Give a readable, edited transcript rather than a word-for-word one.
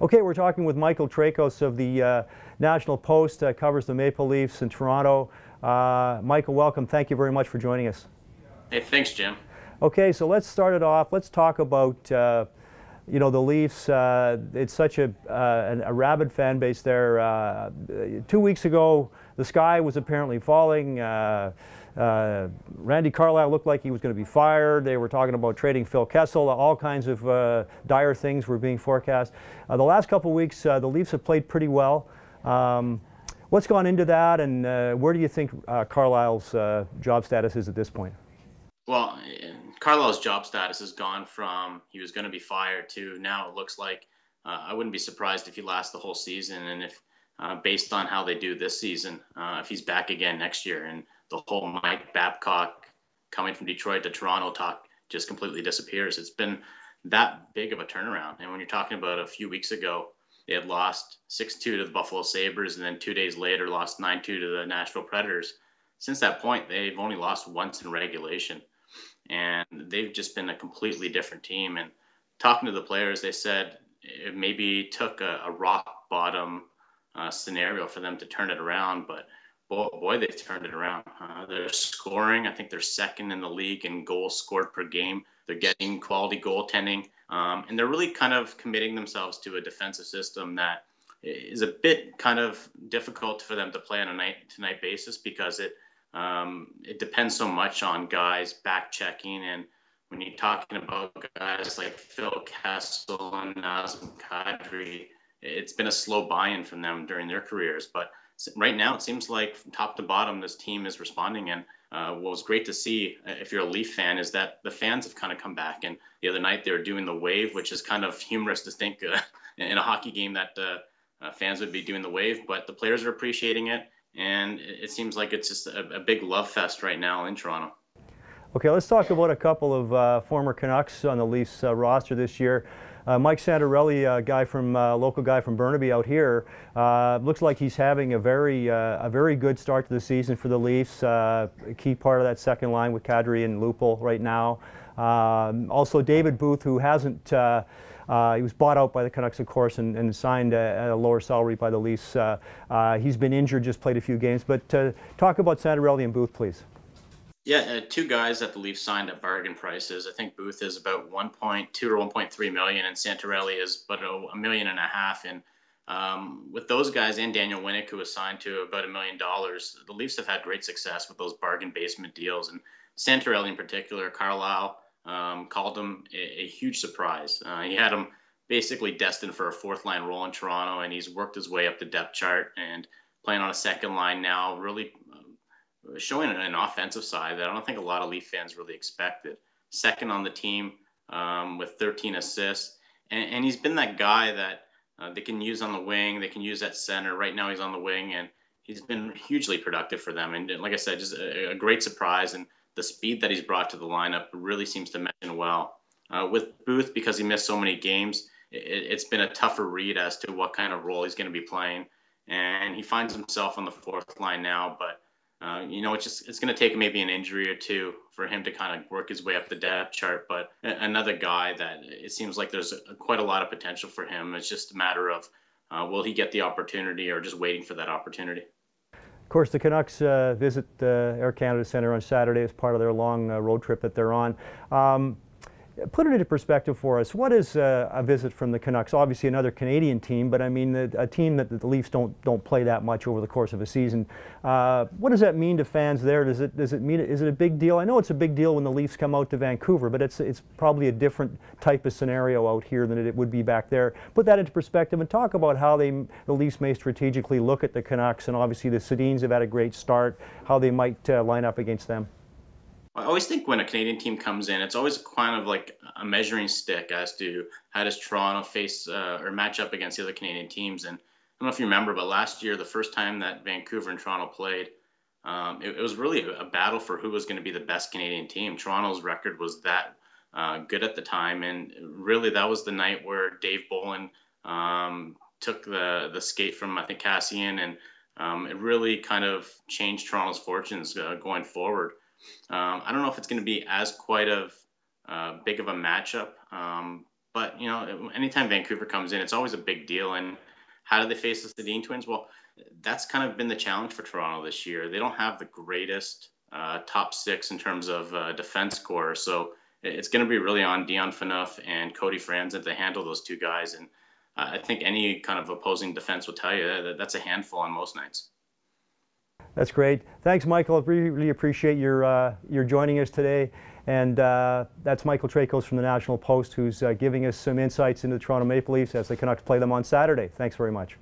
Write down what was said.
Okay, we're talking with Michael Traikos of the National Post, covers the Maple Leafs in Toronto. Michael, welcome. Thank you very much for joining us. Hey, thanks, Jim. Okay, so let's start it off. Let's talk about the Leafs. It's such a rabid fan base there. 2 weeks ago, the sky was apparently falling. Randy Carlyle looked like he was going to be fired. They were talking about trading Phil Kessel. All kinds of dire things were being forecast. The last couple of weeks, the Leafs have played pretty well. What's gone into that, and where do you think Carlyle's job status is at this point? Well, Carlisle's job status has gone from he was going to be fired to now it looks like I wouldn't be surprised if he lasts the whole season, and if based on how they do this season, if he's back again next year, and the whole Mike Babcock coming from Detroit to Toronto talk just completely disappears. It's been that big of a turnaround. And when you're talking about a few weeks ago, they had lost 6-2 to the Buffalo Sabres, and then 2 days later lost 9-2 to the Nashville Predators. Since that point, they've only lost once in regulation. And they've just been a completely different team. And talking to the players, they said it maybe took a rock bottom scenario for them to turn it around, but boy, they've turned it around. They're scoring. I think they're second in the league in goals scored per game. They're getting quality goaltending, and they're really kind of committing themselves to a defensive system that is a bit kind of difficult for them to play on a night-to-night basis, because it depends so much on guys back checking. And when you're talking about guys like Phil Kessel and Nazem Kadri, it's been a slow buy-in from them during their careers. But right now, it seems like from top to bottom, this team is responding. And what was great to see, if you're a Leaf fan, is that the fans have kind of come back. And the other night, they were doing the wave, which is kind of humorous to think in a hockey game that fans would be doing the wave. But the players are appreciating it. And it seems like it's just a big love fest right now in Toronto. Okay, let's talk about a couple of former Canucks on the Leafs roster this year. Mike Santorelli, local guy from Burnaby out here, looks like he's having a very good start to the season for the Leafs. A key part of that second line with Kadri and Lupul right now. Also David Booth, who hasn't. He was bought out by the Canucks, of course, and signed at a lower salary by the Leafs. He's been injured, just played a few games. But talk about Santorelli and Booth, please. Yeah, two guys that the Leafs signed at bargain prices. I think Booth is about 1.2 or 1.3 million, and Santorelli is about $1.5 million. And with those guys and Daniel Winnick, who was signed to about $1 million, the Leafs have had great success with those bargain basement deals. And Santorelli in particular, Carlisle called him a huge surprise. He had him basically destined for a fourth line role in Toronto, and he's worked his way up the depth chart and playing on a second line now, really showing an offensive side that I don't think a lot of Leaf fans really expected. Second on the team with 13 assists. And he's been that guy that they can use on the wing. They can use at center. Right now he's on the wing, and he's been hugely productive for them. And like I said, just a great surprise. And the speed that he's brought to the lineup really seems to mesh in well. With Booth, because he missed so many games, it's been a tougher read as to what kind of role he's going to be playing. And he finds himself on the fourth line now, but it's going to take maybe an injury or two for him to kind of work his way up the depth chart. But another guy that it seems like there's quite a lot of potential for him. It's just a matter of will he get the opportunity, or just waiting for that opportunity. Of course, the Canucks visit the Air Canada Centre on Saturday as part of their long road trip that they're on. Put it into perspective for us. What is a visit from the Canucks? Obviously, another Canadian team, but I mean a team that the Leafs don't play that much over the course of a season. What does that mean to fans there? Is it a big deal? I know it's a big deal when the Leafs come out to Vancouver, but it's probably a different type of scenario out here than it would be back there. Put that into perspective and talk about how the Leafs may strategically look at the Canucks, and obviously the Sedins have had a great start. How they might line up against them. I always think when a Canadian team comes in, it's always kind of like a measuring stick as to how does Toronto face or match up against the other Canadian teams. And I don't know if you remember, but last year, the first time that Vancouver and Toronto played, it was really a battle for who was going to be the best Canadian team. Toronto's record was that good at the time, and really that was the night where Dave Bolland took the skate from, I think, Cassian, and it really kind of changed Toronto's fortunes going forward. I don't know if it's going to be as quite of big of a matchup, But, anytime Vancouver comes in, it's always a big deal. And how do they face the Sedin twins? Well, that's kind of been the challenge for Toronto this year. They don't have the greatest top six in terms of defense core. So it's going to be really on Dion Phaneuf and Cody Franzen to handle those two guys. And I think any kind of opposing defense will tell you that that's a handful on most nights. That's great. Thanks, Michael. I really appreciate your joining us today. And that's Michael Traikos from the National Post, who's giving us some insights into the Toronto Maple Leafs as the Canucks play them on Saturday. Thanks very much.